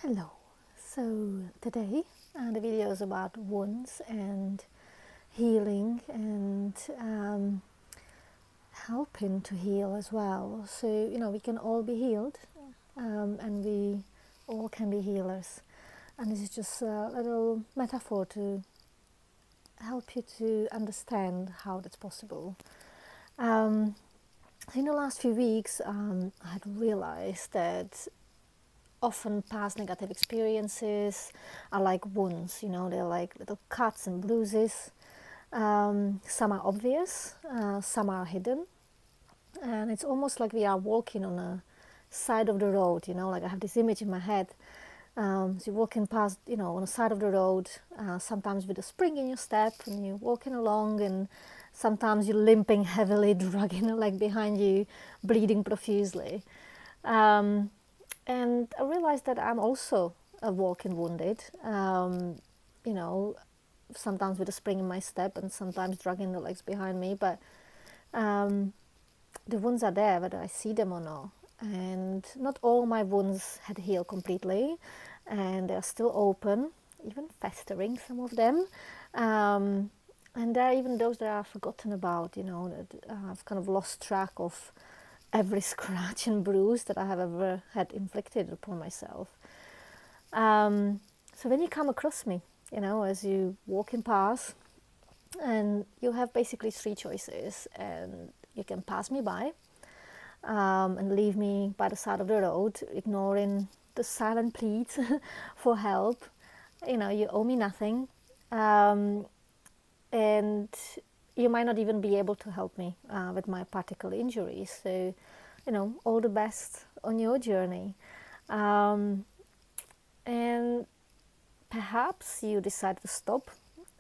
Hello. So today the video is about wounds and healing and helping to heal as well. So we can all be healed, and we all can be healers. And this is just a little metaphor to help you to understand how that's possible. In the last few weeks, I had realized that often past negative experiences are like wounds, they're like little cuts and bruises. Some are obvious, some are hidden, and it's almost like we are walking on a side of the road, like I have this image in my head. So you're walking past, on the side of the road, sometimes with a spring in your step, and you're walking along, and sometimes you're limping heavily, dragging a leg behind you, bleeding profusely. And I realized that I'm also a walking wounded, you know, sometimes with a spring in my step and sometimes dragging the legs behind me. But the wounds are there, whether I see them or not. And not all my wounds had healed completely, and they're still open, even festering, some of them. And there are even those that I've forgotten about, that I've kind of lost track of every scratch and bruise that I have ever had inflicted upon myself. So when you come across me, as you walking past, and you have basically three choices, and you can pass me by and leave me by the side of the road, ignoring the silent pleads for help. You owe me nothing, and you might not even be able to help me with my particular injuries. So, all the best on your journey. And perhaps you decide to stop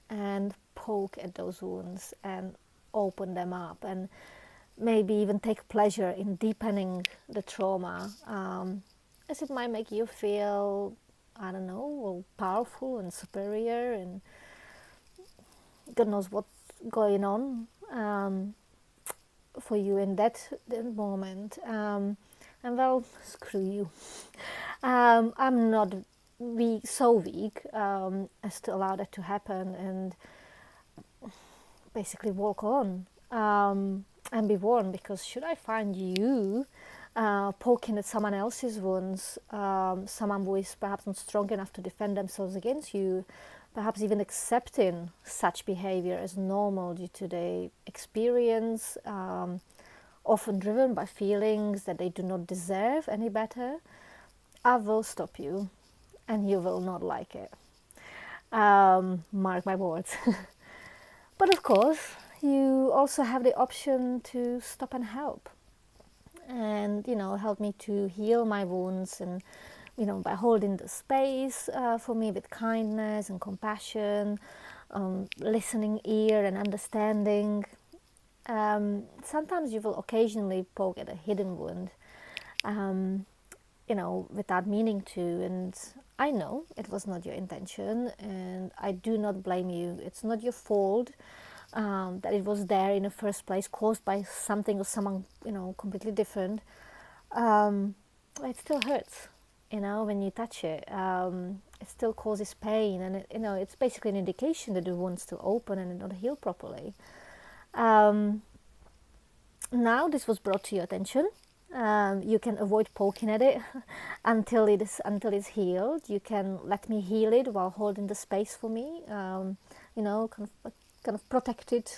and poke at those wounds and open them up, and maybe even take pleasure in deepening the trauma, as it might make you feel, I don't know, powerful and superior, and God knows what's going on for you in that moment. And well, screw you. I'm not so weak as to allow that to happen, and basically walk on and be warned, because should I find you poking at someone else's wounds, someone who is perhaps not strong enough to defend themselves against you, perhaps even accepting such behavior as normal due to their experience, often driven by feelings that they do not deserve any better, I will stop you, and you will not like it. Mark my words. But of course, you also have the option to stop and help. And, help me to heal my wounds, and, by holding the space for me with kindness and compassion, listening ear and understanding. Sometimes you will occasionally poke at a hidden wound, without meaning to, and I know it was not your intention, and I do not blame you. It's not your fault that it was there in the first place, caused by something or someone, completely different. It still hurts, when you touch it. It still causes pain, and it's basically an indication that the wound's still open and not healed properly. Now this was brought to your attention. You can avoid poking at it until it's healed. You can let me heal it while holding the space for me. Kind of protected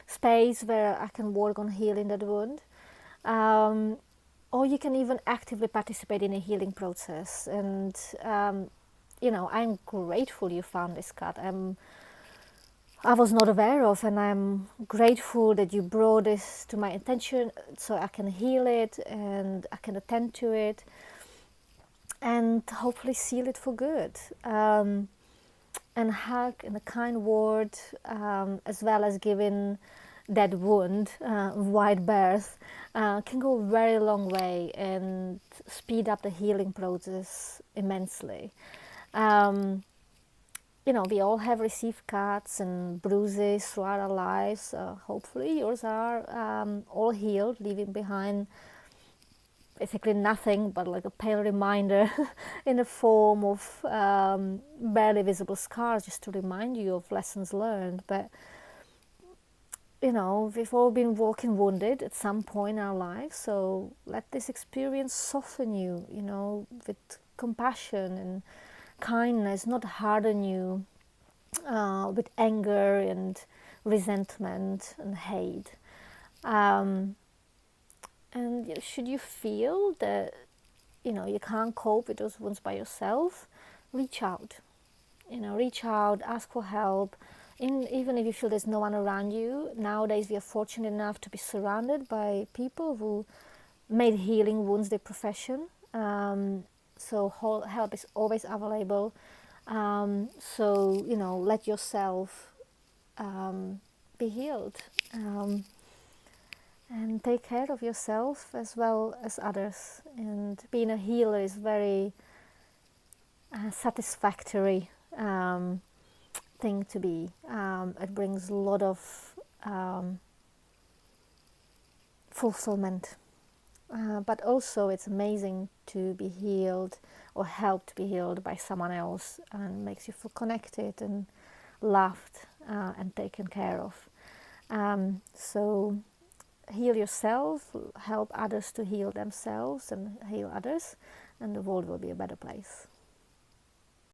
space where I can work on healing that wound. Or you can even actively participate in a healing process. And I'm grateful you found this cut. I was not aware of, and I'm grateful that you brought this to my attention so I can heal it and I can attend to it and hopefully seal it for good. And hug and a kind word, as well as giving that wound wide berth, can go a very long way and speed up the healing process immensely. We all have received cuts and bruises throughout our lives. Hopefully yours are all healed, leaving behind, basically nothing but like a pale reminder in the form of barely visible scars, just to remind you of lessons learned. But we've all been walking wounded at some point in our lives, so let this experience soften you, with compassion and kindness, not harden you with anger and resentment and hate. And should you feel that you can't cope with those wounds by yourself, reach out. Reach out, ask for help. Even if you feel there's no one around you, nowadays we are fortunate enough to be surrounded by people who made healing wounds their profession. So help is always available. So let yourself be healed, and take care of yourself as well as others. And being a healer is very satisfactory thing to be. It brings a lot of fulfillment, but also it's amazing to be healed or helped to be healed by someone else, and makes you feel connected and loved and taken care of. So heal yourself, help others to heal themselves and heal others, and the world will be a better place.